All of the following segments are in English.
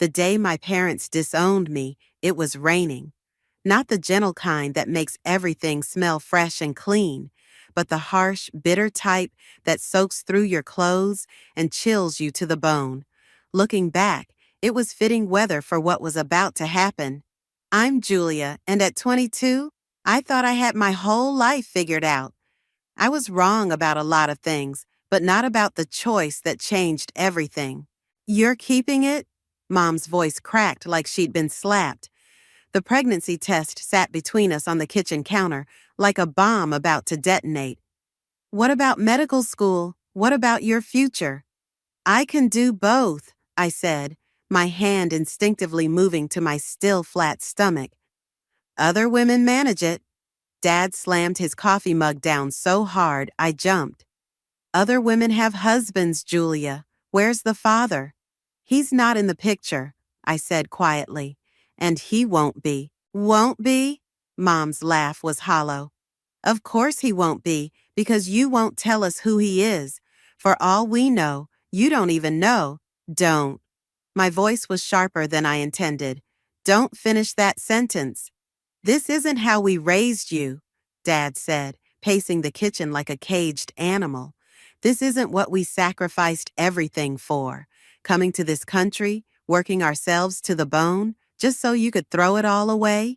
The day my parents disowned me, it was raining. Not the gentle kind that makes everything smell fresh and clean, but the harsh, bitter type that soaks through your clothes and chills you to the bone. Looking back, it was fitting weather for what was about to happen. I'm Julia, and at 22, I thought I had my whole life figured out. I was wrong about a lot of things, but not about the choice that changed everything. You're keeping it? Mom's voice cracked like she'd been slapped. The pregnancy test sat between us on the kitchen counter, like a bomb about to detonate. What about medical school? What about your future? I can do both, I said, my hand instinctively moving to my still flat stomach. Other women manage it. Dad slammed his coffee mug down so hard I jumped. Other women have husbands, Julia. Where's the father? He's not in the picture, I said quietly. And he won't be. Won't be? Mom's laugh was hollow. Of course he won't be, because you won't tell us who he is. For all we know, you don't even know. Don't. My voice was sharper than I intended. Don't finish that sentence. This isn't how we raised you, Dad said, pacing the kitchen like a caged animal. This isn't what we sacrificed everything for. Coming to this country, working ourselves to the bone, just so you could throw it all away?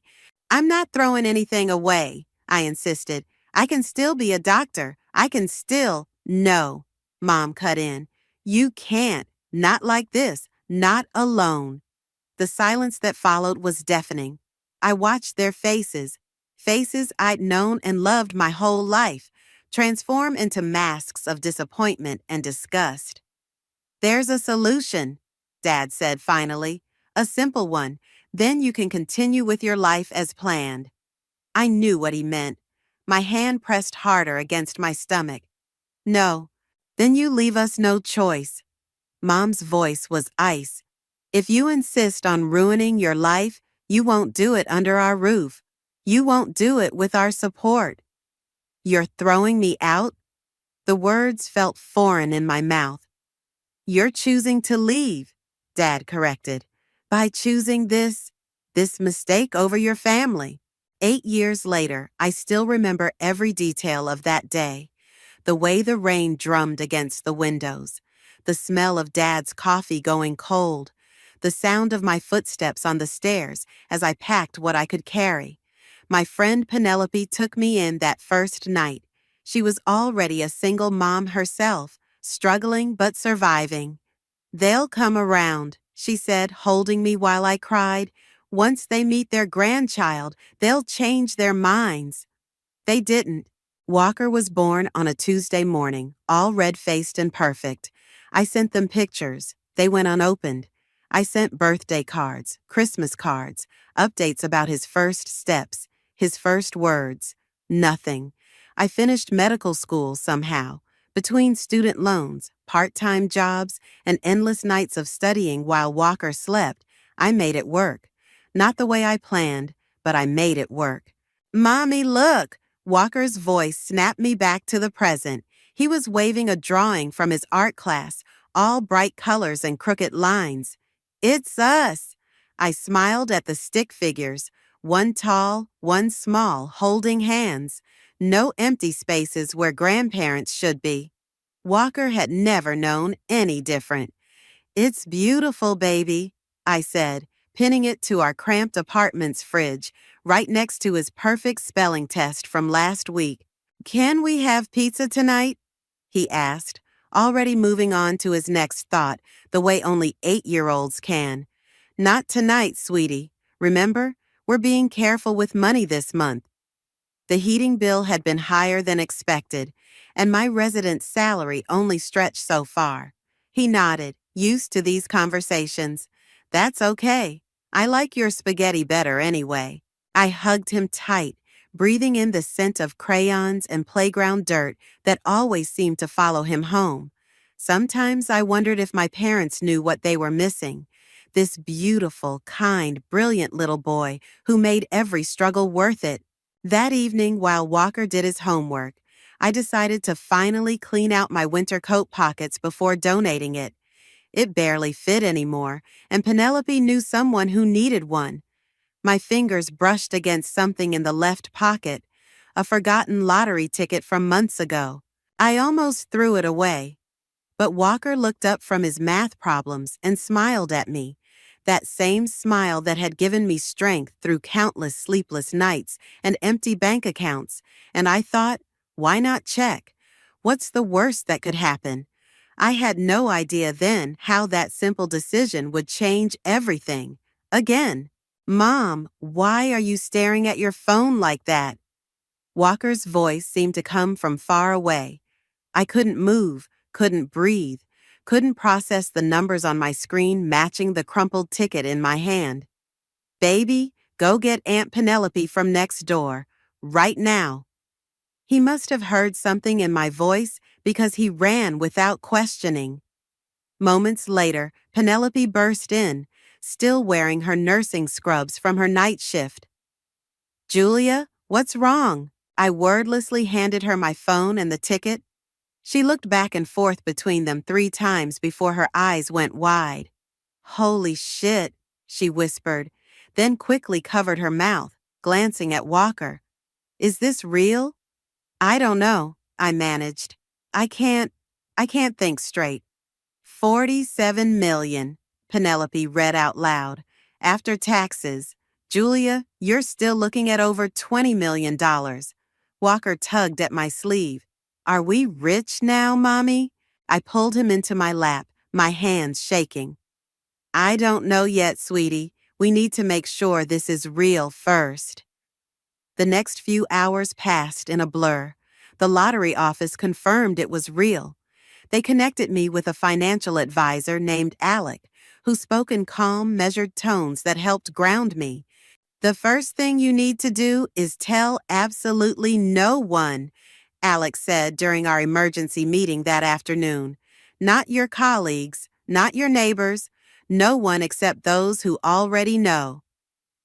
I'm not throwing anything away, I insisted. I can still be a doctor. I can still— No, Mom cut in. You can't. Not like this. Not alone. The silence that followed was deafening. I watched their faces, faces I'd known and loved my whole life, transform into masks of disappointment and disgust. There's a solution, Dad said finally. A simple one. Then you can continue with your life as planned. I knew what he meant. My hand pressed harder against my stomach. No. Then you leave us no choice. Mom's voice was ice. If you insist on ruining your life, you won't do it under our roof. You won't do it with our support. You're throwing me out? The words felt foreign in my mouth. You're choosing to leave, Dad corrected, by choosing this mistake over your family. 8 years later, I still remember every detail of that day. The way the rain drummed against the windows, the smell of Dad's coffee going cold, the sound of my footsteps on the stairs as I packed what I could carry. My friend Penelope took me in that first night. She was already a single mom herself, struggling but surviving. They'll come around, she said, holding me while I cried. Once they meet their grandchild, they'll change their minds. They didn't. Walker was born on a Tuesday morning, all red-faced and perfect. I sent them pictures. They went unopened. I sent birthday cards, Christmas cards, updates about his first steps, his first words. Nothing. I finished medical school somehow. Between student loans, part-time jobs, and endless nights of studying while Walker slept, I made it work. Not the way I planned, but I made it work. Mommy, look! Walker's voice snapped me back to the present. He was waving a drawing from his art class, all bright colors and crooked lines. It's us! I smiled at the stick figures, one tall, one small, holding hands. No empty spaces where grandparents should be. Walker had never known any different. It's beautiful, baby, I said, pinning it to our cramped apartment's fridge, right next to his perfect spelling test from last week. Can we have pizza tonight? He asked, already moving on to his next thought, the way only 8-year-olds can. Not tonight, sweetie. Remember, we're being careful with money this month. The heating bill had been higher than expected, and my resident's salary only stretched so far. He nodded, used to these conversations. That's okay. I like your spaghetti better anyway. I hugged him tight, breathing in the scent of crayons and playground dirt that always seemed to follow him home. Sometimes I wondered if my parents knew what they were missing. This beautiful, kind, brilliant little boy who made every struggle worth it. That evening, while Walker did his homework, I decided to finally clean out my winter coat pockets before donating it. It barely fit anymore, and Penelope knew someone who needed one. My fingers brushed against something in the left pocket, a forgotten lottery ticket from months ago. I almost threw it away, but Walker looked up from his math problems and smiled at me, that same smile that had given me strength through countless sleepless nights and empty bank accounts, and I thought, why not check? What's the worst that could happen? I had no idea then how that simple decision would change everything. Again. Mom, why are you staring at your phone like that? Walker's voice seemed to come from far away. I couldn't move, couldn't breathe, couldn't process the numbers on my screen matching the crumpled ticket in my hand. Baby, go get Aunt Penelope from next door, right now. He must have heard something in my voice because he ran without questioning. Moments later, Penelope burst in, still wearing her nursing scrubs from her night shift. Julia, what's wrong? I wordlessly handed her my phone and the ticket. She looked back and forth between them 3 times before her eyes went wide. Holy shit, she whispered, then quickly covered her mouth, glancing at Walker. Is this real? I don't know, I managed. I can't think straight. 47 million, Penelope read out loud. After taxes. Julia, you're still looking at over $20 million. Walker tugged at my sleeve. Are we rich now, Mommy? I pulled him into my lap, my hands shaking. I don't know yet, sweetie. We need to make sure this is real first. The next few hours passed in a blur. The lottery office confirmed it was real. They connected me with a financial advisor named Alec, who spoke in calm, measured tones that helped ground me. The first thing you need to do is tell absolutely no one, Alex said during our emergency meeting that afternoon. Not your colleagues, not your neighbors, no one except those who already know.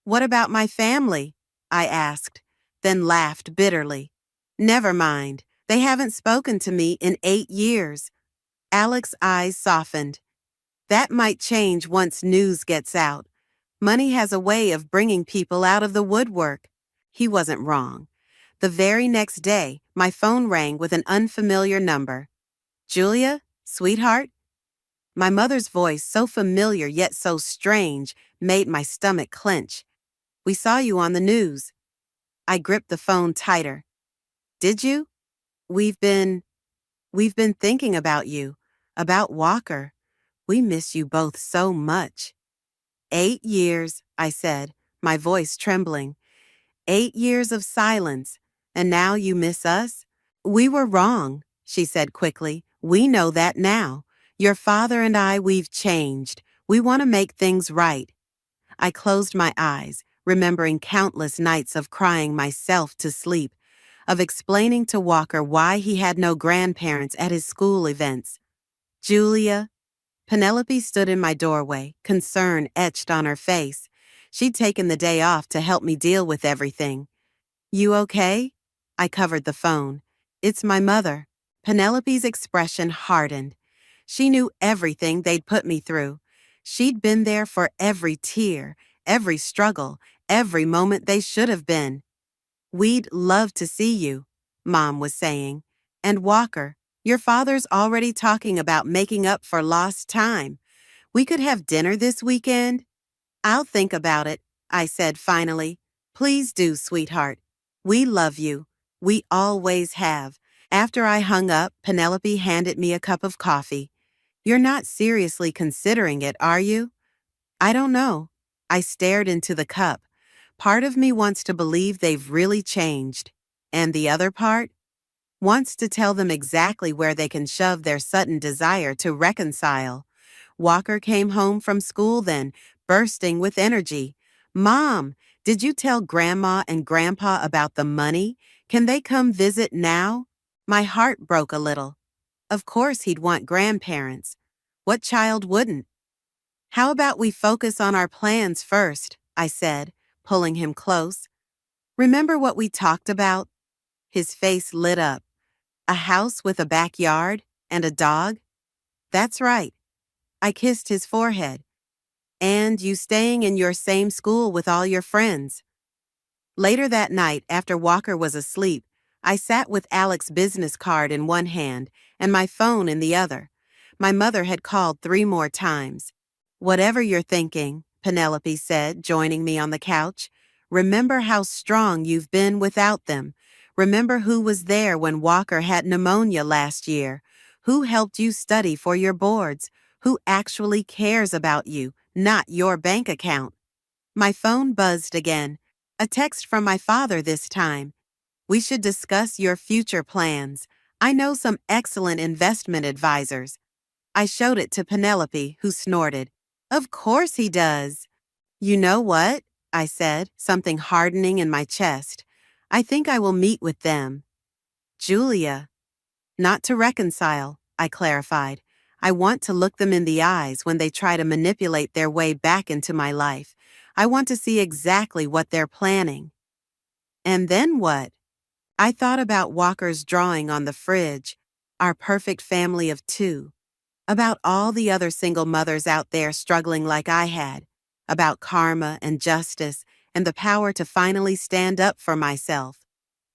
What about my family? I asked, then laughed bitterly. Never mind, they haven't spoken to me in 8 years. Alex's eyes softened. That might change once news gets out. Money has a way of bringing people out of the woodwork. He wasn't wrong. The very next day, my phone rang with an unfamiliar number. Julia, sweetheart? My mother's voice, so familiar yet so strange, made my stomach clench. We saw you on the news. I gripped the phone tighter. Did you? We've been thinking about you, about Walker. We miss you both so much. 8 years, I said, my voice trembling. 8 years of silence, and now you miss us? We were wrong, she said quickly. We know that now. Your father and I, we've changed. We want to make things right. I closed my eyes, remembering countless nights of crying myself to sleep, of explaining to Walker why he had no grandparents at his school events. Julia. Penelope stood in my doorway, concern etched on her face. She'd taken the day off to help me deal with everything. You okay? I covered the phone. It's my mother. Penelope's expression hardened. She knew everything they'd put me through. She'd been there for every tear, every struggle, every moment they should have been. We'd love to see you, Mom was saying. And Walker, your father's already talking about making up for lost time. We could have dinner this weekend? I'll think about it, I said finally. Please do, sweetheart. We love you. We always have. After I hung up, Penelope handed me a cup of coffee. You're not seriously considering it, are you? I don't know. I stared into the cup. Part of me wants to believe they've really changed. And the other part? Wants to tell them exactly where they can shove their sudden desire to reconcile. Walker came home from school then, bursting with energy. Mom, did you tell Grandma and Grandpa about the money? Can they come visit now? My heart broke a little. Of course he'd want grandparents. What child wouldn't? How about we focus on our plans first, I said, pulling him close. Remember what we talked about? His face lit up. A house with a backyard and a dog? That's right. I kissed his forehead. And you staying in your same school with all your friends. Later that night, after Walker was asleep, I sat with Alex's business card in one hand and my phone in the other. My mother had called 3 more times. Whatever you're thinking, Penelope said, joining me on the couch, remember how strong you've been without them. Remember who was there when Walker had pneumonia last year, who helped you study for your boards, who actually cares about you, not your bank account. My phone buzzed again. A text from my father this time. We should discuss your future plans. I know some excellent investment advisors. I showed it to Penelope, who snorted. Of course he does. You know what? I said, something hardening in my chest. I think I will meet with them. Julia. Not to reconcile, I clarified. I want to look them in the eyes when they try to manipulate their way back into my life. I want to see exactly what they're planning. And then what? I thought about Walker's drawing on the fridge, our perfect family of 2, about all the other single mothers out there struggling like I had, about karma and justice and the power to finally stand up for myself.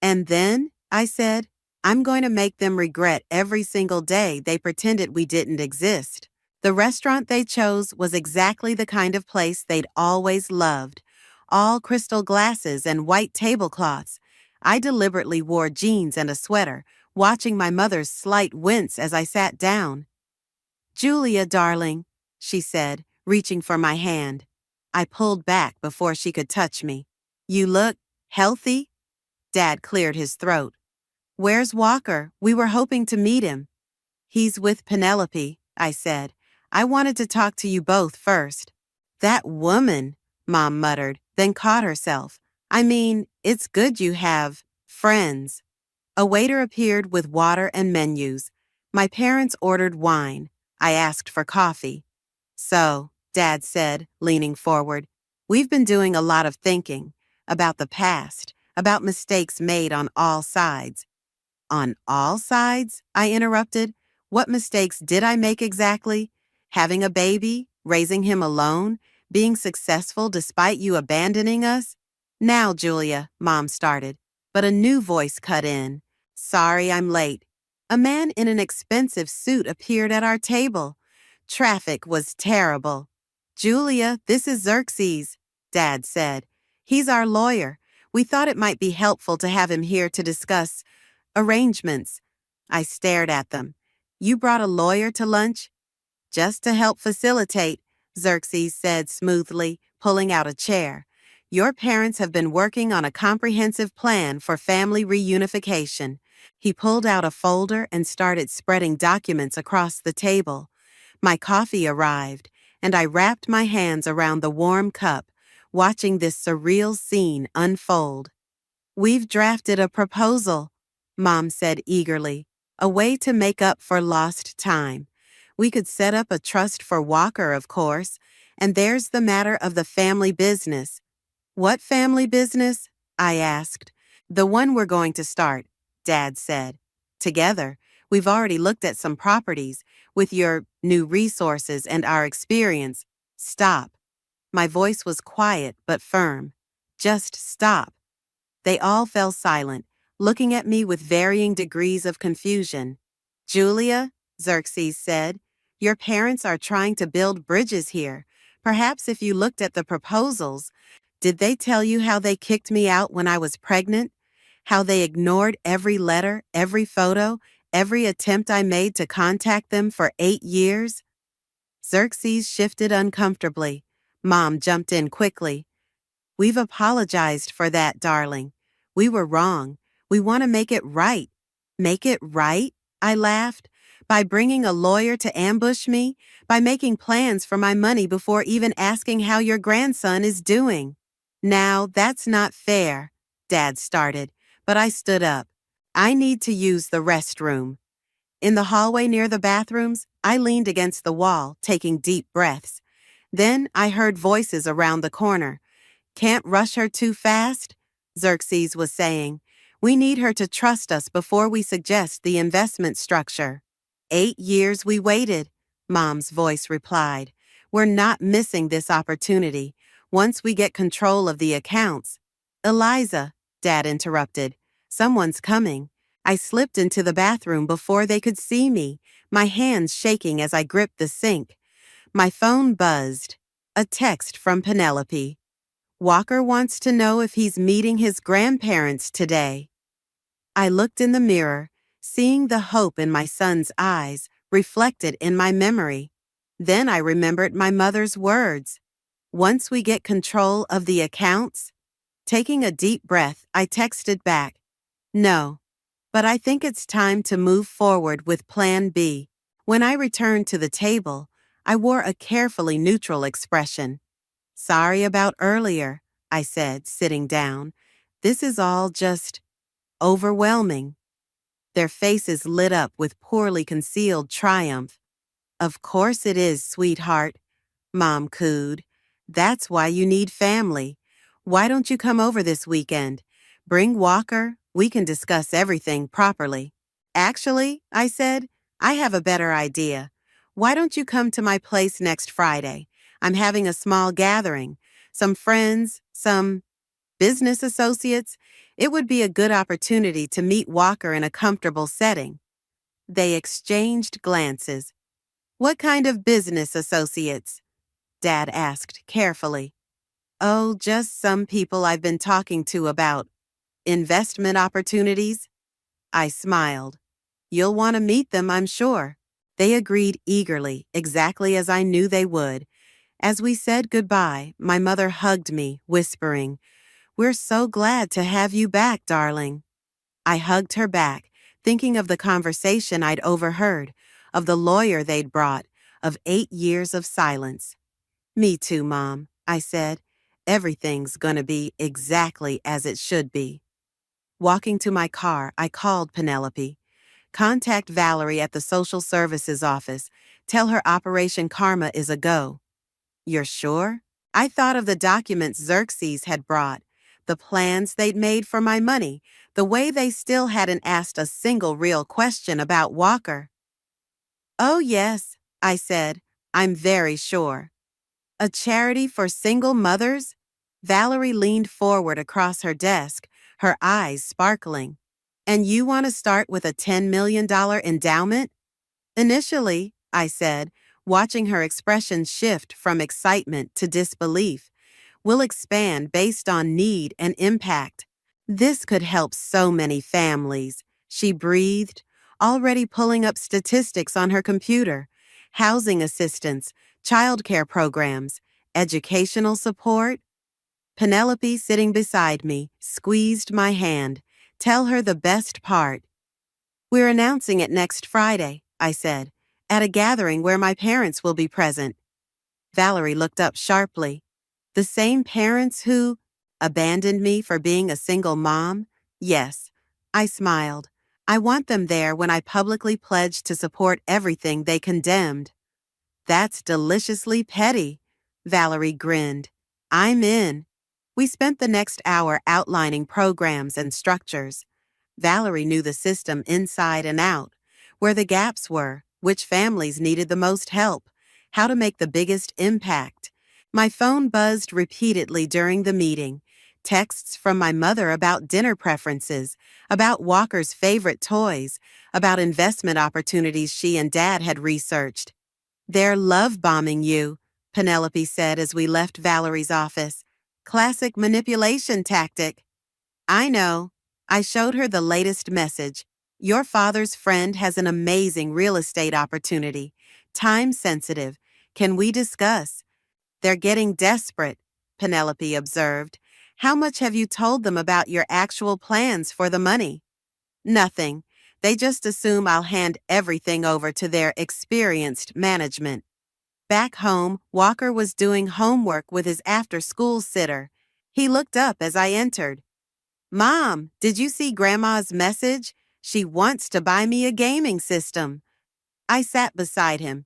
And then, I said, I'm going to make them regret every single day they pretended we didn't exist. The restaurant they chose was exactly the kind of place they'd always loved. All crystal glasses and white tablecloths. I deliberately wore jeans and a sweater, watching my mother's slight wince as I sat down. Julia, darling, she said, reaching for my hand. I pulled back before she could touch me. You look healthy? Dad cleared his throat. Where's Walker? We were hoping to meet him. He's with Penelope, I said. I wanted to talk to you both first. That woman, Mom muttered, then caught herself. I mean, it's good you have friends. A waiter appeared with water and menus. My parents ordered wine. I asked for coffee. So, Dad said, leaning forward, we've been doing a lot of thinking about the past, about mistakes made on all sides. On all sides? I interrupted. What mistakes did I make exactly? Having a baby? Raising him alone? Being successful despite you abandoning us? Now, Julia, Mom started, but a new voice cut in. Sorry I'm late. A man in an expensive suit appeared at our table. Traffic was terrible. Julia, this is Xerxes, Dad said. He's our lawyer. We thought it might be helpful to have him here to discuss arrangements. I stared at them. You brought a lawyer to lunch? Just to help facilitate, Xerxes said smoothly, pulling out a chair. Your parents have been working on a comprehensive plan for family reunification. He pulled out a folder and started spreading documents across the table. My coffee arrived, and I wrapped my hands around the warm cup, watching this surreal scene unfold. We've drafted a proposal, Mom said eagerly, a way to make up for lost time. We could set up a trust for Walker, of course, and there's the matter of the family business. What family business? I asked. The one we're going to start, Dad said. Together, we've already looked at some properties. With your new resources and our experience, stop. My voice was quiet but firm. Just stop. They all fell silent, looking at me with varying degrees of confusion. Julia, Xerxes said, your parents are trying to build bridges here. Perhaps if you looked at the proposals, did they tell you how they kicked me out when I was pregnant? How they ignored every letter, every photo, every attempt I made to contact them for 8 years? Xerxes shifted uncomfortably. Mom jumped in quickly. We've apologized for that, darling. We were wrong. We want to make it right. Make it right? I laughed. By bringing a lawyer to ambush me? By making plans for my money before even asking how your grandson is doing? Now, that's not fair, Dad started, but I stood up. I need to use the restroom. In the hallway near the bathrooms, I leaned against the wall, taking deep breaths. Then I heard voices around the corner. Can't rush her too fast, Xerxes was saying. We need her to trust us before we suggest the investment structure. 8 years we waited. Mom's voice replied. We're not missing this opportunity. Once we get control of the accounts. Eliza, Dad interrupted. Someone's coming. I slipped into the bathroom before they could see me, my hands shaking as I gripped the sink. My phone buzzed. A text from Penelope. Walker wants to know if he's meeting his grandparents today. I looked in the mirror, seeing the hope in my son's eyes reflected in my memory. Then I remembered my mother's words. Once we get control of the accounts. Taking a deep breath, I texted back. No, but I think it's time to move forward with Plan B. When I returned to the table, I wore a carefully neutral expression. Sorry about earlier, I said, sitting down. This is all just overwhelming. Their faces lit up with poorly concealed triumph. Of course it is, sweetheart, Mom cooed. That's why you need family. Why don't you come over this weekend? Bring Walker, we can discuss everything properly. Actually, I said, I have a better idea. Why don't you come to my place next Friday? I'm having a small gathering. Some friends, some business associates. It would be a good opportunity to meet Walker in a comfortable setting. They exchanged glances. What kind of business associates? Dad asked carefully. Oh, just some people I've been talking to about investment opportunities. I smiled. You'll want to meet them, I'm sure. They agreed eagerly, exactly as I knew they would. As we said goodbye, my mother hugged me, whispering, We're so glad to have you back, darling. I hugged her back, thinking of the conversation I'd overheard, of the lawyer they'd brought, of 8 years of silence. Me too, Mom, I said. Everything's gonna be exactly as it should be. Walking to my car, I called Penelope. Contact Valerie at the social services office. Tell her Operation Karma is a go. You're sure? I thought of the documents Xerxes had brought, the plans they'd made for my money, the way they still hadn't asked a single real question about Walker. Oh yes, I said. I'm very sure. A charity for single mothers? Valerie leaned forward across her desk, her eyes sparkling. And you want to start with a $10 million endowment? Initially, I said, watching her expression shift from excitement to disbelief. We'll expand based on need and impact. This could help so many families, she breathed, already pulling up statistics on her computer. Housing assistance, childcare programs, educational support. Penelope, sitting beside me, squeezed my hand. Tell her the best part. We're announcing it next Friday, I said, at a gathering where my parents will be present. Valerie looked up sharply. The same parents who abandoned me for being a single mom? Yes. I smiled. I want them there when I publicly pledge to support everything they condemned. That's deliciously petty. Valerie grinned. I'm in. We spent the next hour outlining programs and structures. Valerie knew the system inside and out, where the gaps were, which families needed the most help, how to make the biggest impact. My phone buzzed repeatedly during the meeting. Texts from my mother about dinner preferences, about Walker's favorite toys, about investment opportunities she and Dad had researched. They're love-bombing you, Penelope said as we left Valerie's office. Classic manipulation tactic. I know. I showed her the latest message. Your father's friend has an amazing real estate opportunity. Time sensitive. Can we discuss? They're getting desperate, Penelope observed. How much have you told them about your actual plans for the money? Nothing. They just assume I'll hand everything over to their experienced management. Back home, Walker was doing homework with his after-school sitter. He looked up as I entered. Mom, did you see Grandma's message? She wants to buy me a gaming system. I sat beside him.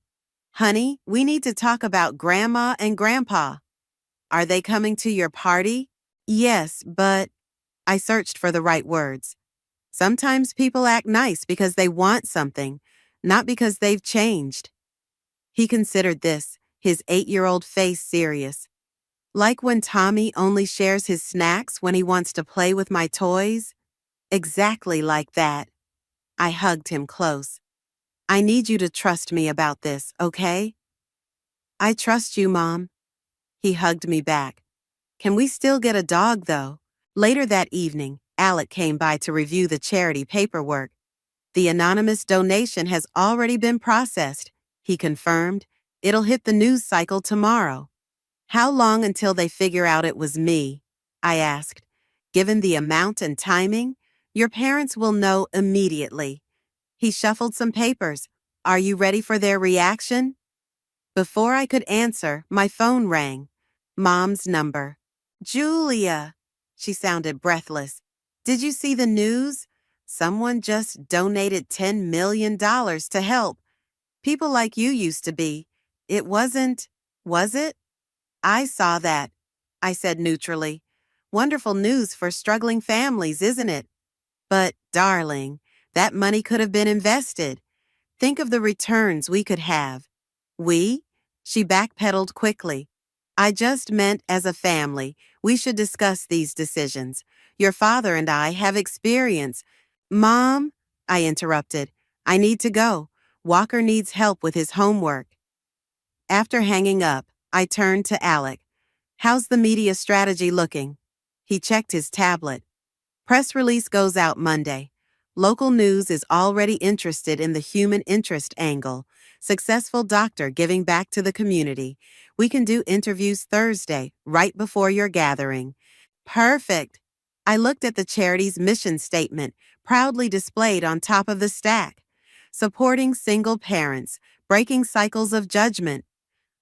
Honey, we need to talk about Grandma and Grandpa. Are they coming to your party? Yes, but I searched for the right words. Sometimes people act nice because they want something, not because they've changed. He considered this, his 8-year-old face serious. Like when Tommy only shares his snacks when he wants to play with my toys? Exactly like that. I hugged him close. I need you to trust me about this, okay? I trust you, Mom. He hugged me back. Can we still get a dog, though? Later that evening, Alec came by to review the charity paperwork. The anonymous donation has already been processed, he confirmed. It'll hit the news cycle tomorrow. How long until they figure out it was me? I asked. Given the amount and timing, your parents will know immediately. He shuffled some papers. Are you ready for their reaction? Before I could answer, my phone rang. Mom's number. Julia, she sounded breathless. Did you see the news? Someone just donated $10 million to help. People like you used to be. It wasn't, was it? I saw that, I said neutrally. Wonderful news for struggling families, isn't it? But, darling, that money could have been invested. Think of the returns we could have. We? She backpedaled quickly. I just meant as a family, we should discuss these decisions. Your father and I have experience. Mom, I interrupted. I need to go. Walker needs help with his homework. After hanging up, I turned to Alec. How's the media strategy looking? He checked his tablet. Press release goes out Monday. Local news is already interested in the human interest angle. Successful doctor giving back to the community. We can do interviews Thursday, right before your gathering. Perfect. I looked at the charity's mission statement, proudly displayed on top of the stack. Supporting single parents, breaking cycles of judgment.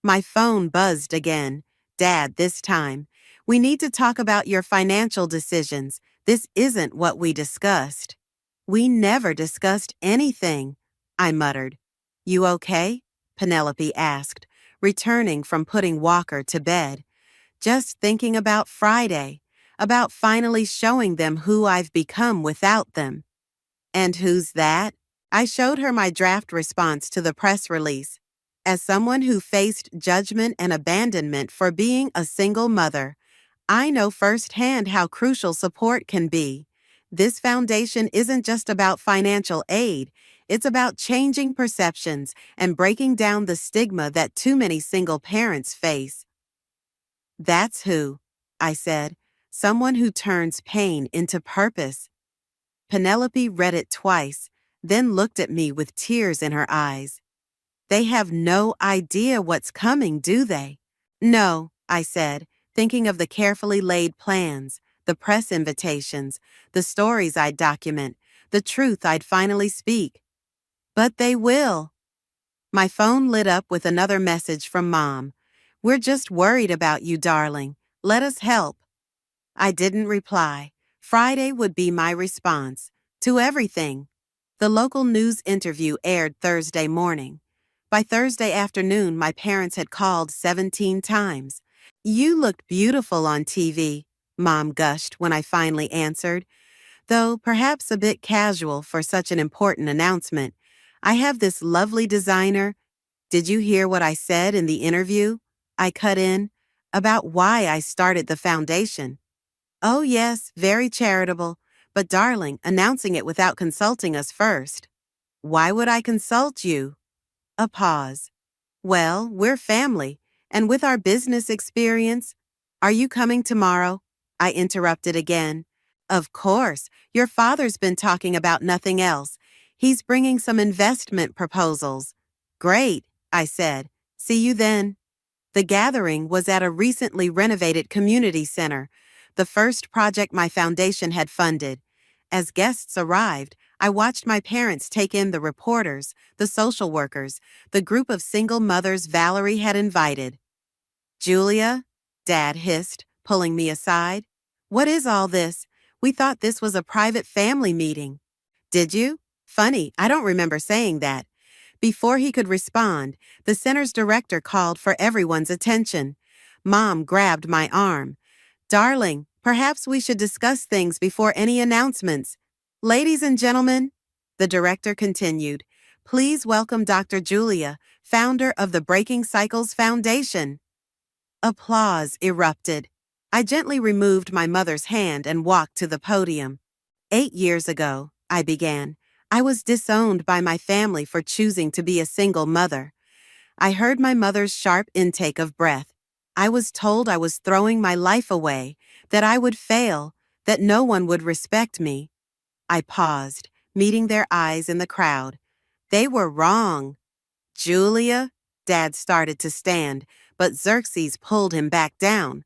My phone buzzed again. Dad, this time. We need to talk about your financial decisions. This isn't what we discussed. We never discussed anything, I muttered. You okay? Penelope asked, returning from putting Walker to bed. Just thinking about Friday, about finally showing them who I've become without them. And who's that? I showed her my draft response to the press release. As someone who faced judgment and abandonment for being a single mother, I know firsthand how crucial support can be. This foundation isn't just about financial aid, it's about changing perceptions and breaking down the stigma that too many single parents face. That's who, I said, someone who turns pain into purpose. Penelope read it twice, then looked at me with tears in her eyes. They have no idea what's coming, do they? No, I said, thinking of the carefully laid plans, the press invitations, the stories I'd document, the truth I'd finally speak. But they will. My phone lit up with another message from Mom. We're just worried about you, darling. Let us help. I didn't reply. Friday would be my response to everything. The local news interview aired Thursday morning. By Thursday afternoon, my parents had called 17 times. You looked beautiful on TV, Mom gushed when I finally answered. Though perhaps a bit casual for such an important announcement. I have this lovely designer. Did you hear what I said in the interview? I cut in. About why I started the foundation. Oh yes, very charitable. But darling, announcing it without consulting us first. Why would I consult you? A pause. Well, we're family, and with our business experience. Are you coming tomorrow? I interrupted again. Of course, your father's been talking about nothing else. He's bringing some investment proposals. Great, I said. See you then. The gathering was at a recently renovated community center, the first project my foundation had funded. As guests arrived, I watched my parents take in the reporters, the social workers, the group of single mothers Valerie had invited. Julia, Dad hissed, pulling me aside. What is all this? We thought this was a private family meeting. Did you? Funny, I don't remember saying that. Before he could respond, the center's director called for everyone's attention. Mom grabbed my arm. Darling, perhaps we should discuss things before any announcements. Ladies and gentlemen, the director continued, Please welcome Dr. Julia, founder of the Breaking Cycles Foundation. Applause erupted. I gently removed my mother's hand and walked to the podium. 8 years ago, I began, I was disowned by my family for choosing to be a single mother. I heard my mother's sharp intake of breath. I was told I was throwing my life away, that I would fail, that no one would respect me. I paused, meeting their eyes in the crowd. They were wrong. Julia? Dad started to stand, but Xerxes pulled him back down.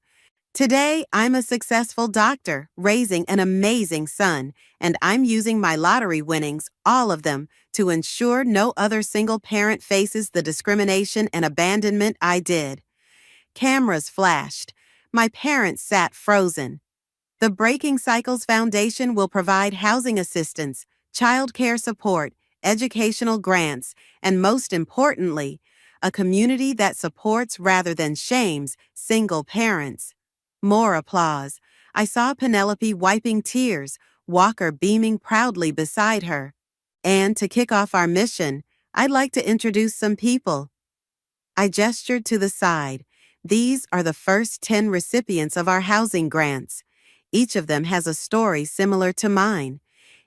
Today, I'm a successful doctor, raising an amazing son, and I'm using my lottery winnings, all of them, to ensure no other single parent faces the discrimination and abandonment I did. Cameras flashed. My parents sat frozen. The Breaking Cycles Foundation will provide housing assistance, childcare support, educational grants, and most importantly, a community that supports rather than shames single parents. More applause. I saw Penelope wiping tears, Walker beaming proudly beside her. And to kick off our mission, I'd like to introduce some people. I gestured to the side. These are the first 10 recipients of our housing grants. Each of them has a story similar to mine.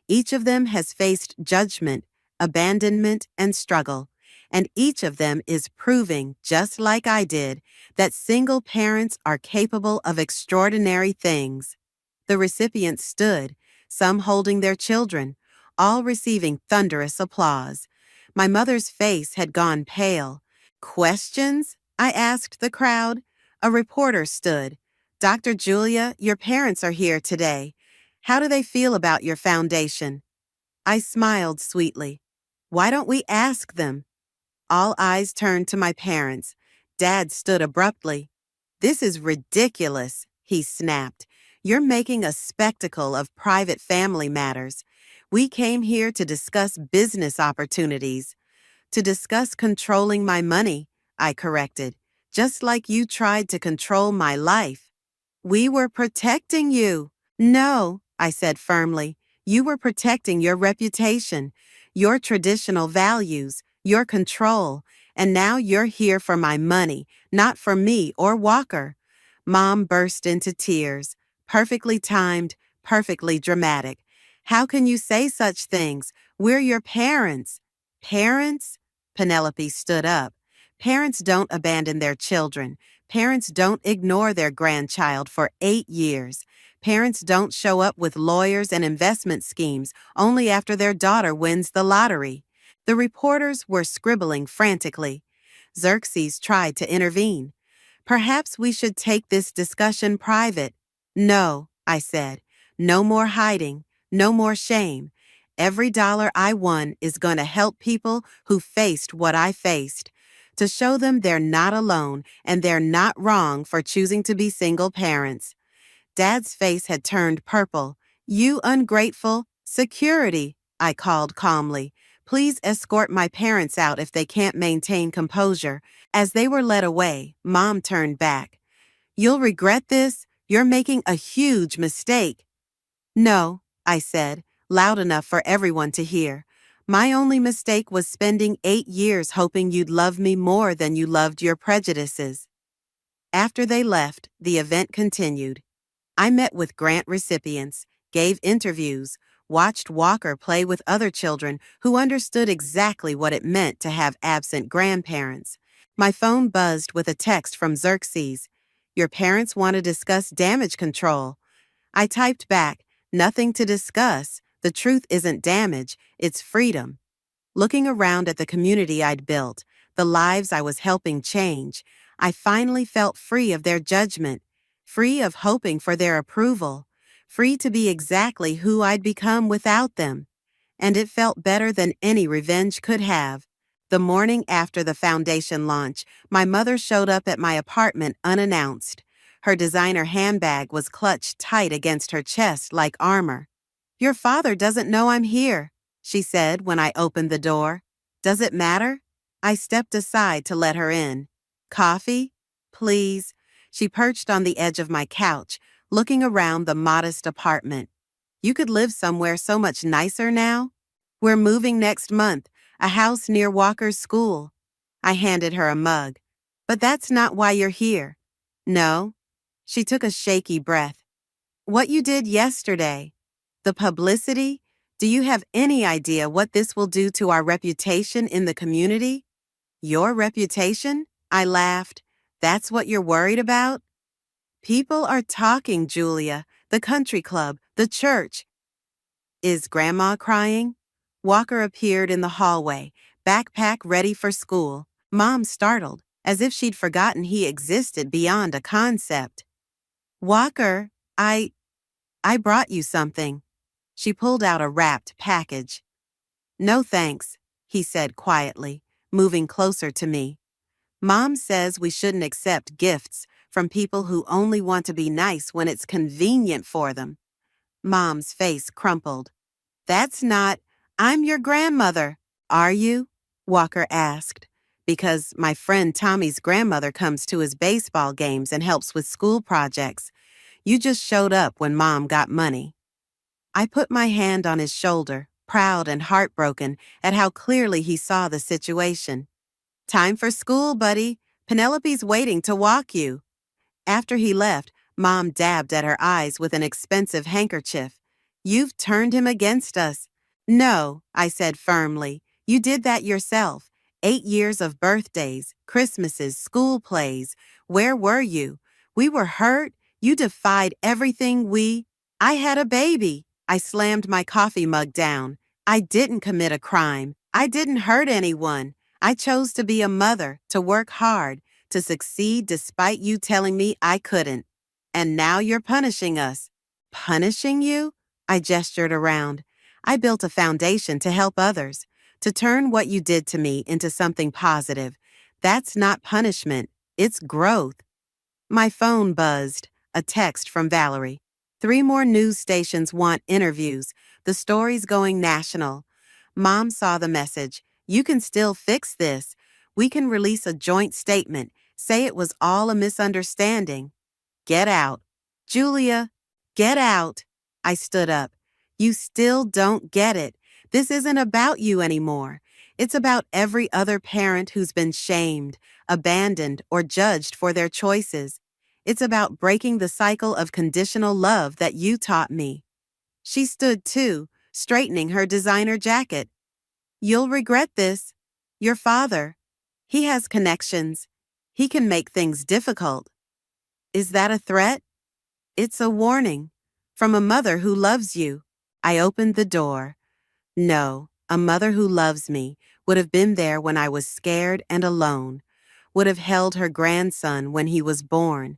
Each of them has faced judgment, abandonment, and struggle. And each of them is proving, just like I did, that single parents are capable of extraordinary things. The recipients stood, some holding their children, all receiving thunderous applause. My mother's face had gone pale. Questions? I asked the crowd. A reporter stood. Dr. Julia, your parents are here today. How do they feel about your foundation? I smiled sweetly. Why don't we ask them? All eyes turned to my parents. Dad stood abruptly. This is ridiculous, he snapped. You're making a spectacle of private family matters. We came here to discuss business opportunities. To discuss controlling my money, I corrected, just like you tried to control my life. We were protecting you. No, I said firmly. You were protecting your reputation, your traditional values, your control, and now you're here for my money, not for me or Walker. Mom burst into tears, perfectly timed, perfectly dramatic. How can you say such things? We're your parents. Parents? Penelope stood up. Parents don't abandon their children. Parents don't ignore their grandchild for 8 years. Parents don't show up with lawyers and investment schemes only after their daughter wins the lottery. The reporters were scribbling frantically. Xerxes tried to intervene. Perhaps we should take this discussion private. No, I said. No more hiding. No more shame. Every dollar I won is going to help people who faced what I faced, to show them they're not alone and they're not wrong for choosing to be single parents. Dad's face had turned purple. You ungrateful. Security, I called calmly. Please escort my parents out if they can't maintain composure. As they were led away, Mom turned back. You'll regret this. You're making a huge mistake. No, I said, loud enough for everyone to hear. My only mistake was spending 8 years hoping you'd love me more than you loved your prejudices. After they left, the event continued. I met with grant recipients, gave interviews, watched Walker play with other children who understood exactly what it meant to have absent grandparents. My phone buzzed with a text from Xerxes. Your parents want to discuss damage control. I typed back, nothing to discuss. The truth isn't damage, it's freedom. Looking around at the community I'd built, the lives I was helping change, I finally felt free of their judgment, free of hoping for their approval, free to be exactly who I'd become without them. And it felt better than any revenge could have. The morning after the foundation launch, my mother showed up at my apartment unannounced. Her designer handbag was clutched tight against her chest like armor. Your father doesn't know I'm here, she said when I opened the door. Does it matter? I stepped aside to let her in. Coffee? Please. She perched on the edge of my couch, looking around the modest apartment. You could live somewhere so much nicer now. We're moving next month. A house near Walker's school. I handed her a mug. But that's not why you're here. No. She took a shaky breath. What you did yesterday. The publicity? Do you have any idea what this will do to our reputation in the community? Your reputation? I laughed. That's what you're worried about? People are talking, Julia. The country club, the church. Is Grandma crying? Walker appeared in the hallway, backpack ready for school. Mom startled, as if she'd forgotten he existed beyond a concept. Walker, I brought you something. She pulled out a wrapped package. No thanks, he said quietly, moving closer to me. Mom says we shouldn't accept gifts from people who only want to be nice when it's convenient for them. Mom's face crumpled. That's not, I'm your grandmother, are you? Walker asked. Because my friend Tommy's grandmother comes to his baseball games and helps with school projects. You just showed up when Mom got money. I put my hand on his shoulder, proud and heartbroken at how clearly he saw the situation. Time for school, buddy. Penelope's waiting to walk you. After he left, Mom dabbed at her eyes with an expensive handkerchief. You've turned him against us. No, I said firmly. You did that yourself. 8 years of birthdays, Christmases, school plays. Where were you? We were hurt. You defied everything I had a baby. I slammed my coffee mug down. I didn't commit a crime. I didn't hurt anyone. I chose to be a mother, to work hard, to succeed despite you telling me I couldn't. And now you're punishing us. Punishing you? I gestured around. I built a foundation to help others, to turn what you did to me into something positive. That's not punishment. It's growth. My phone buzzed. A text from Valerie. 3 more news stations want interviews. The story's going national. Mom saw the message. You can still fix this. We can release a joint statement. Say it was all a misunderstanding. Get out. Julia, get out. I stood up. You still don't get it. This isn't about you anymore. It's about every other parent who's been shamed, abandoned, or judged for their choices. It's about breaking the cycle of conditional love that you taught me. She stood too, straightening her designer jacket. You'll regret this. Your father. He has connections. He can make things difficult. Is that a threat? It's a warning. From a mother who loves you. I opened the door. No, a mother who loves me would have been there when I was scared and alone, would have held her grandson when he was born,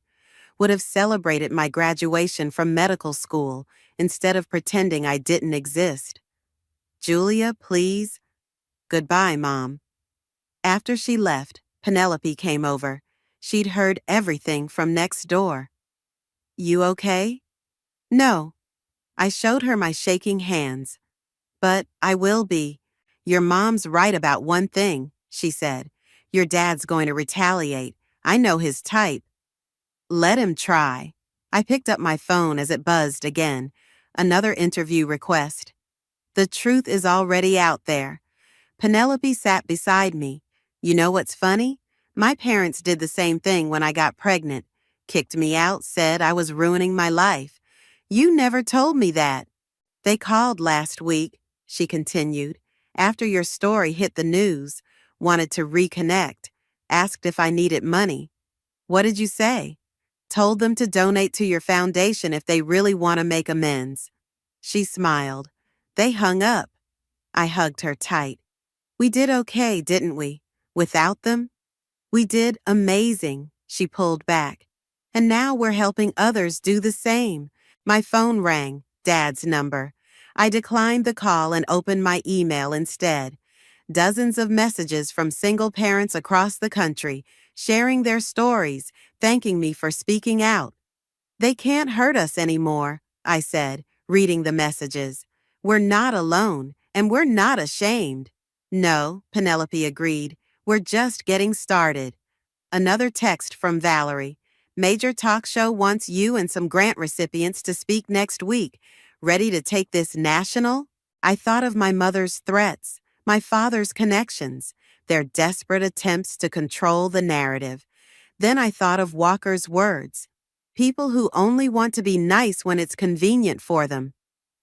would have celebrated my graduation from medical school instead of pretending I didn't exist. Julia, please. Goodbye, Mom. After she left, Penelope came over. She'd heard everything from next door. You okay? No. I showed her my shaking hands. But I will be. Your mom's right about one thing, she said. Your dad's going to retaliate. I know his type. Let him try. I picked up my phone as it buzzed again. Another interview request. The truth is already out there. Penelope sat beside me. You know what's funny? My parents did the same thing when I got pregnant. Kicked me out, said I was ruining my life. You never told me that. They called last week, she continued, after your story hit the news, wanted to reconnect, asked if I needed money. What did you say? Told them to donate to your foundation if they really want to make amends. She smiled. They hung up. I hugged her tight. We did okay, didn't we? Without them? We did amazing, she pulled back. And now we're helping others do the same. My phone rang, Dad's number. I declined the call and opened my email instead. Dozens of messages from single parents across the country, sharing their stories, thanking me for speaking out. They can't hurt us anymore, I said, reading the messages. We're not alone, and we're not ashamed. No, Penelope agreed. We're just getting started. Another text from Valerie. Major talk show wants you and some grant recipients to speak next week. Ready to take this national? I thought of my mother's threats, My father's connections, their desperate attempts to control the narrative. Then I thought of Walker's words. People who only want to be nice when it's convenient for them.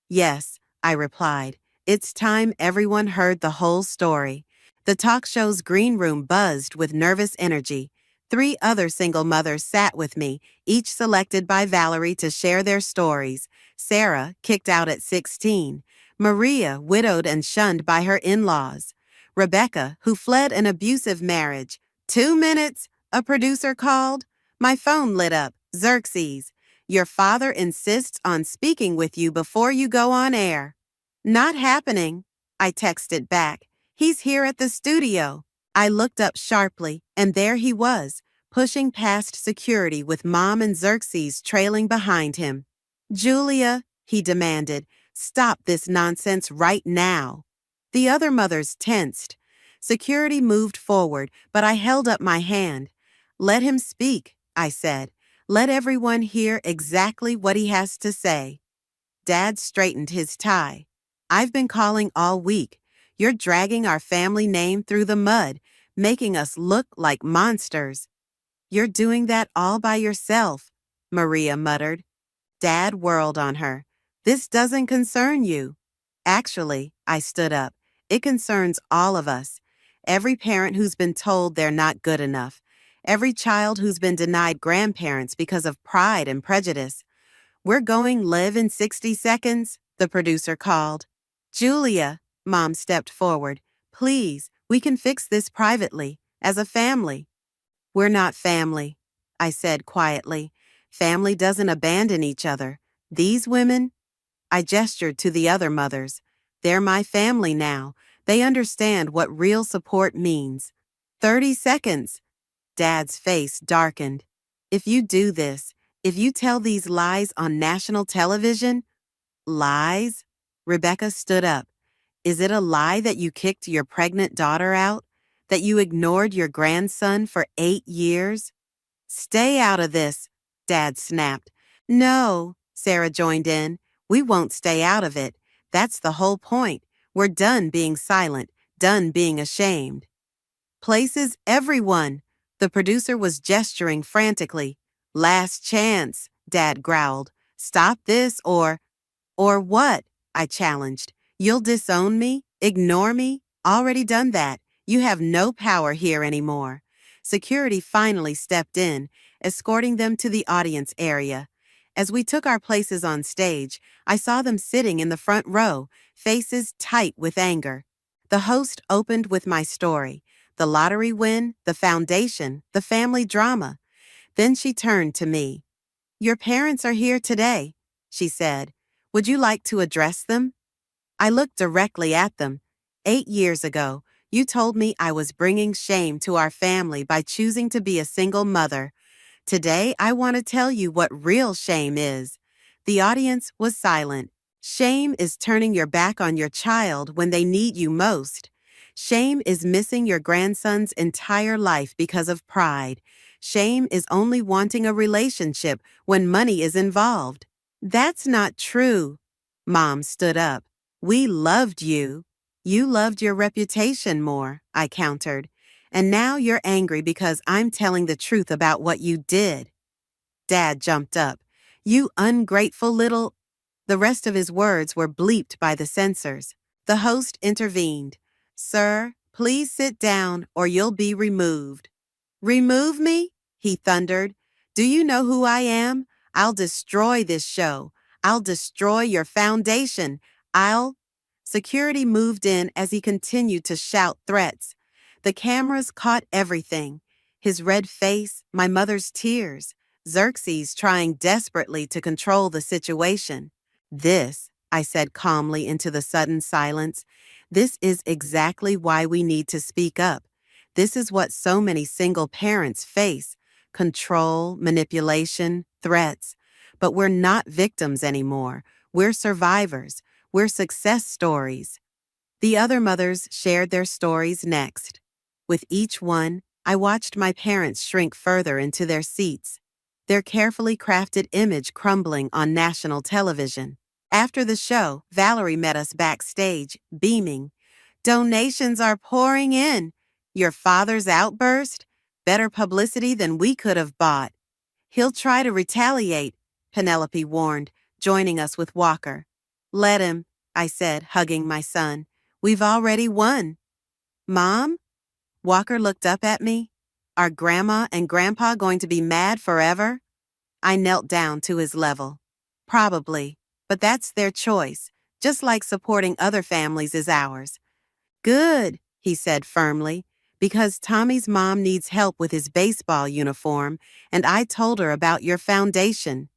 Yes, I replied. It's time everyone heard the whole story. The talk show's green room buzzed with nervous energy. 3 other single mothers sat with me, each selected by Valerie to share their stories. Sarah, kicked out at 16. Maria, widowed and shunned by her in-laws. Rebecca, who fled an abusive marriage. 2 minutes, a producer called. My phone lit up. Xerxes. Your father insists on speaking with you before you go on air. Not happening, I texted back. He's here at the studio. I looked up sharply, and there he was, pushing past security with Mom and Xerxes trailing behind him. Julia, he demanded, stop this nonsense right now. The other mothers tensed. Security moved forward, but I held up my hand. Let him speak, I said. Let everyone hear exactly what he has to say. Dad straightened his tie. I've been calling all week. You're dragging our family name through the mud, making us look like monsters. You're doing that all by yourself, Maria muttered. Dad whirled on her. This doesn't concern you. Actually, I stood up. It concerns all of us. Every parent who's been told they're not good enough. Every child who's been denied grandparents because of pride and prejudice. We're going live in 60 seconds, the producer called. Julia, Mom stepped forward. Please, we can fix this privately, as a family. We're not family, I said quietly. Family doesn't abandon each other. These women? I gestured to the other mothers. They're my family now. They understand what real support means. 30 seconds. Dad's face darkened. If you do this, if you tell these lies on national television, lies? Rebecca stood up. Is it a lie that you kicked your pregnant daughter out? That you ignored your grandson for 8 years? Stay out of this, Dad snapped. No, Sarah joined in. We won't stay out of it. That's the whole point. We're done being silent, done being ashamed. Places everyone. The producer was gesturing frantically. Last chance, Dad growled. Stop this or what? I challenged. You'll disown me? Ignore me? Already done that. You have no power here anymore. Security finally stepped in, escorting them to the audience area. As we took our places on stage, I saw them sitting in the front row, faces tight with anger. The host opened with my story, the lottery win, the foundation, the family drama. Then she turned to me. Your parents are here today, she said. Would you like to address them? I looked directly at them. 8 years ago, you told me I was bringing shame to our family by choosing to be a single mother. Today, I want to tell you what real shame is. The audience was silent. Shame is turning your back on your child when they need you most. Shame is missing your grandson's entire life because of pride. Shame is only wanting a relationship when money is involved. That's not true. Mom stood up. We loved you. You loved your reputation more, I countered. And now you're angry because I'm telling the truth about what you did. Dad jumped up. You ungrateful little... The rest of his words were bleeped by the censors. The host intervened. Sir, please sit down or you'll be removed. Remove me? He thundered. Do you know who I am? I'll destroy this show. I'll destroy your foundation. Security moved in as he continued to shout threats. The cameras caught everything. His red face, my mother's tears, Xerxes trying desperately to control the situation. This, I said calmly into the sudden silence, this is exactly why we need to speak up. This is what so many single parents face. Control, manipulation, threats. But we're not victims anymore. We're survivors. We're success stories. The other mothers shared their stories next. With each one, I watched my parents shrink further into their seats, their carefully crafted image crumbling on national television. After the show, Valerie met us backstage, beaming. Donations are pouring in. Your father's outburst? Better publicity than we could have bought. He'll try to retaliate, Penelope warned, joining us with Walker. Let him, I said, hugging my son. We've already won. Mom? Walker looked up at me. Are Grandma and Grandpa going to be mad forever? I knelt down to his level. Probably, but that's their choice, just like supporting other families is ours. Good, he said firmly, because Tommy's mom needs help with his baseball uniform, and I told her about your foundation.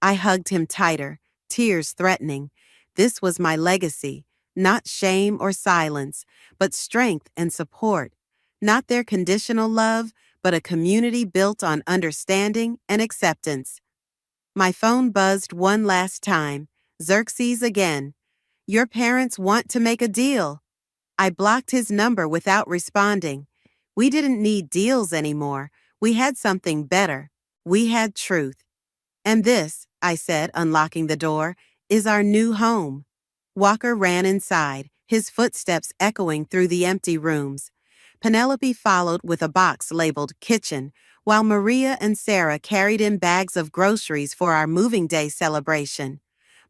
I hugged him tighter, tears threatening. This was my legacy, not shame or silence, but strength and support. Not their conditional love, but a community built on understanding and acceptance. My phone buzzed one last time. Xerxes again. Your parents want to make a deal. I blocked his number without responding. We didn't need deals anymore. We had something better. We had truth. And this, I said, unlocking the door, is our new home. Walker ran inside, his footsteps echoing through the empty rooms. Penelope followed with a box labeled kitchen, while Maria and Sarah carried in bags of groceries for our moving day celebration.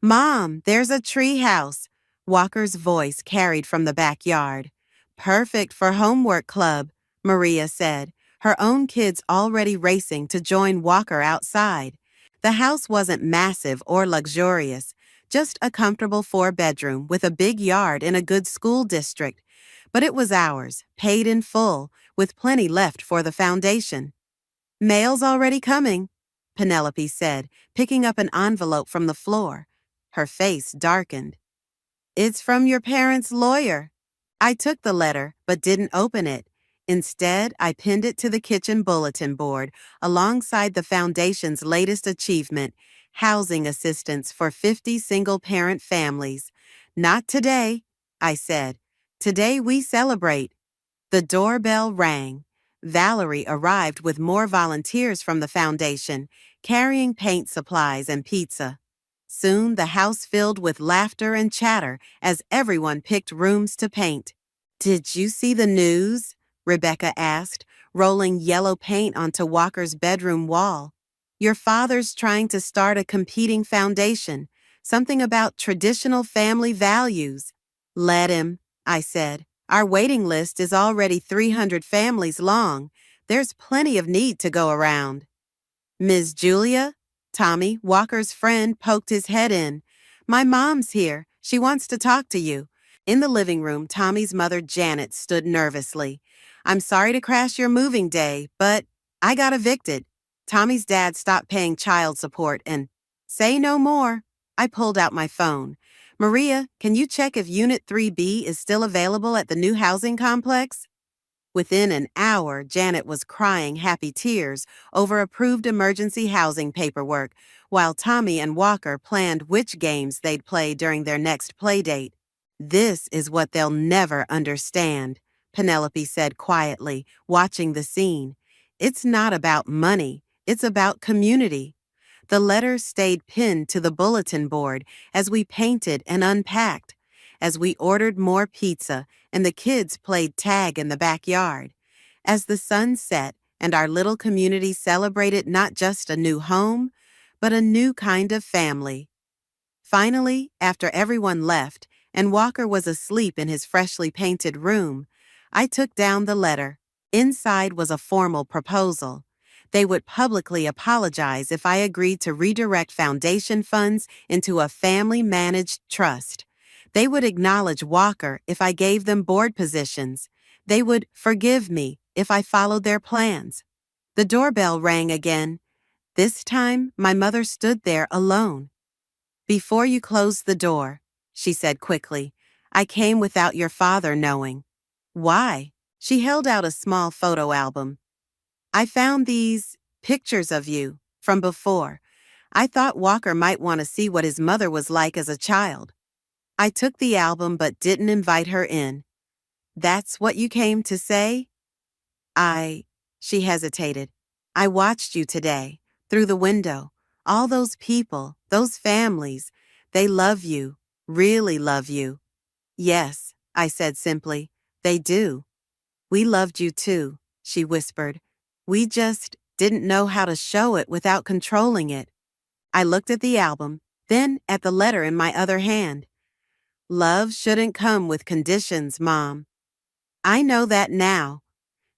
Mom, there's a tree house. Walker's voice carried from the backyard. Perfect for homework club, Maria said, her own kids already racing to join Walker outside. The house wasn't massive or luxurious, just a comfortable 4-bedroom with a big yard in a good school district. But it was ours, paid in full, with plenty left for the foundation. Mail's already coming, Penelope said, picking up an envelope from the floor. Her face darkened. It's from your parents' lawyer. I took the letter, but didn't open it. Instead, I pinned it to the kitchen bulletin board alongside the foundation's latest achievement, housing assistance for 50 single-parent families. Not today, I said. Today we celebrate. The doorbell rang. Valerie arrived with more volunteers from the foundation, carrying paint supplies and pizza. Soon the house filled with laughter and chatter as everyone picked rooms to paint. Did you see the news? Rebecca asked, rolling yellow paint onto Walker's bedroom wall. Your father's trying to start a competing foundation, something about traditional family values. Let him, I said. Our waiting list is already 300 families long. There's plenty of need to go around. Ms. Julia? Tommy, Walker's friend, poked his head in. My mom's here. She wants to talk to you. In the living room, Tommy's mother, Janet, stood nervously. I'm sorry to crash your moving day, but I got evicted. Tommy's dad stopped paying child support and, say no more. I pulled out my phone. Maria, can you check if Unit 3B is still available at the new housing complex? Within an hour, Janet was crying happy tears over approved emergency housing paperwork, while Tommy and Walker planned which games they'd play during their next playdate. This is what they'll never understand, Penelope said quietly, watching the scene. It's not about money, it's about community. The letters stayed pinned to the bulletin board as we painted and unpacked, as we ordered more pizza and the kids played tag in the backyard, as the sun set and our little community celebrated not just a new home, but a new kind of family. Finally, after everyone left and Walker was asleep in his freshly painted room, I took down the letter. Inside was a formal proposal. They would publicly apologize if I agreed to redirect foundation funds into a family-managed trust. They would acknowledge Walker if I gave them board positions. They would forgive me if I followed their plans. The doorbell rang again. This time, my mother stood there alone. Before you closed the door, she said quickly, I came without your father knowing. Why? She held out a small photo album. I found these pictures of you from before. I thought Walker might want to see what his mother was like as a child. I took the album but didn't invite her in. That's what you came to say? She hesitated. I watched you today, through the window. All those people, those families, they love you, really love you. Yes, I said simply. They do. We loved you too, she whispered. We just didn't know how to show it without controlling it. I looked at the album, then at the letter in my other hand. Love shouldn't come with conditions, Mom. I know that now.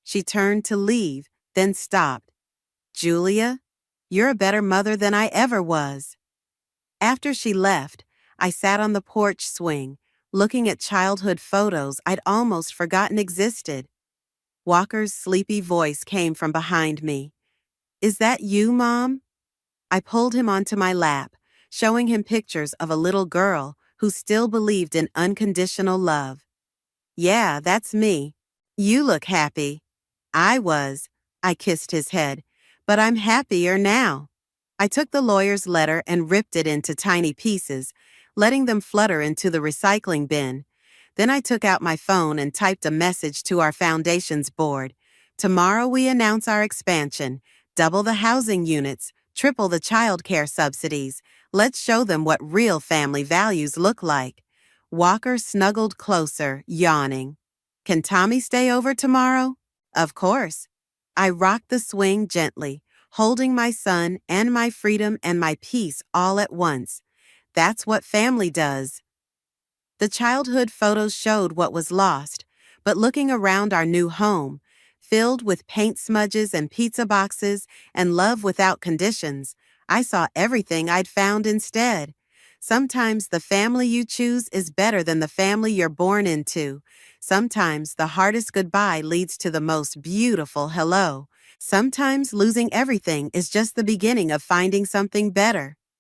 She turned to leave, then stopped. Julia, you're a better mother than I ever was. After she left, I sat on the porch swing, looking at childhood photos I'd almost forgotten existed. Walker's sleepy voice came from behind me. Is that you, Mom? I pulled him onto my lap, showing him pictures of a little girl who still believed in unconditional love. Yeah, that's me. You look happy. I was. I kissed his head. But I'm happier now. I took the lawyer's letter and ripped it into tiny pieces, letting them flutter into the recycling bin. Then I took out my phone and typed a message to our foundation's board. Tomorrow we announce our expansion. Double the housing units, triple the child care subsidies. Let's show them what real family values look like. Walker snuggled closer, yawning. Can Tommy stay over tomorrow? Of course. I rocked the swing gently, holding my son and my freedom and my peace all at once. That's what family does. The childhood photos showed what was lost, but looking around our new home, filled with paint smudges and pizza boxes and love without conditions, I saw everything I'd found instead. Sometimes the family you choose is better than the family you're born into. Sometimes the hardest goodbye leads to the most beautiful hello. Sometimes losing everything is just the beginning of finding something better.